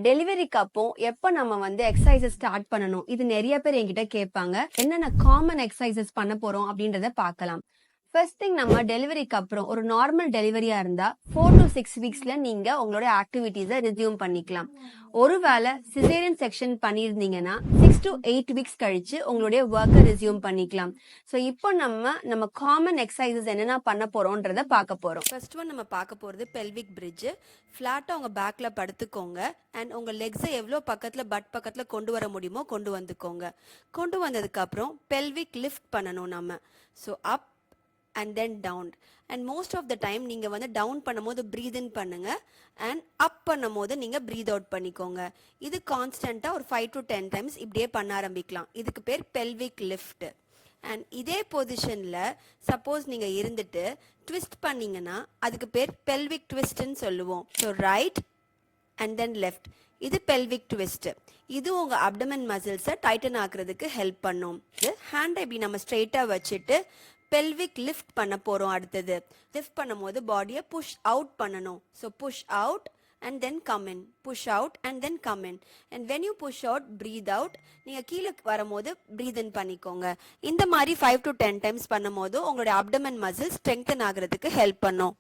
டெலிவரிக்கு அப்போ எப்ப நம்ம வந்து எக்ஸசைசஸ் ஸ்டார்ட் பண்ணணும், இது நிறைய பேர் என்கிட்ட கேட்பாங்க. என்னென்ன காமன் எக்ஸசைசஸ் பண்ண போறோம் அப்படின்றத பார்க்கலாம். ஃபர்ஸ்ட் திங், நம்ம டெலிவரிக்கு அப்புறம் ஒரு நார்மல் டெலிவரியா இருந்தா 4 to 6 வீக்ஸ்ல நீங்க உங்களோட ஆக்டிவிட்டிஸை ரெஸ்யூம் பண்ணிக்கலாம். ஒருவேளை சிசேரியன் செக்ஷன் பண்ணியிருந்தீங்கன்னா 6 to 8 வீக்ஸ் கழிச்சு உங்களுடைய ஒர்க்கை ரெஸ்யூம் பண்ணிக்கலாம். ஸோ இப்போ நம்ம காமன் எக்ஸசைசஸ் என்னென்ன பண்ண போறோம்ன்றத பார்க்க போறோம். ஃபர்ஸ்ட் ஒன் நம்ம பார்க்க போகிறது பெல்விக் பிரிட்ஜ். ஃப்ளாட்டாக உங்கள் பேக்கில் படுத்துக்கோங்க அண்ட் உங்கள் லெக்ஸை எவ்வளோ பக்கத்தில் பட் பக்கத்தில் கொண்டு வர முடியுமோ கொண்டு வந்துக்கோங்க. கொண்டு வந்ததுக்கப்புறம் பெல்விக் லிஃப்ட் பண்ணணும் நம்ம. So up and then down. And most of the time நீங்கள் வந்து டவுன் பண்ணும்போது ப்ரீத் இன் பண்ணுங்க அண்ட் அப் பண்ணும் போது நீங்கள் ப்ரீத் அவுட் பண்ணிக்கோங்க. இது கான்ஸ்டண்ட்டாக ஒரு 5 to 10 டைம்ஸ் இப்படியே பண்ண ஆரம்பிக்கலாம். இதுக்கு பேர் பெல்விக் லிஃப்ட். அண்ட் இதே பொசிஷனில் சப்போஸ் நீங்கள் இருந்துட்டு ட்விஸ்ட் பண்ணீங்கன்னா அதுக்கு பேர் பெல்விக் ட்விஸ்ட்னு சொல்லுவோம். So right and then left, இது பெல்விக் ட்விஸ்ட். இது உங்கள் அப்டமன் மசில்ஸை டைட்டன் ஆக்குறதுக்கு ஹெல்ப் பண்ணும். ஹேண்டை இப்படி நம்ம ஸ்ட்ரெயிட்டாக வச்சுட்டு பெல்விக் லிஃப்ட் பண்ண போகிறோம். அடுத்தது லிஃப்ட் பண்ணும் போது பாடியை புஷ் அவுட் பண்ணணும். So push out and then come in, push out and then come in, and when you push out breathe out. நீங்க கீழே வரும்போது breathe in பண்ணிக்கோங்க. இந்த மாதிரி 5 to 10 டைம்ஸ் பண்ணும்போது உங்களுடைய abdomen muscles strengthen ஆகிறதுக்கு ஹெல்ப் பண்ணும்.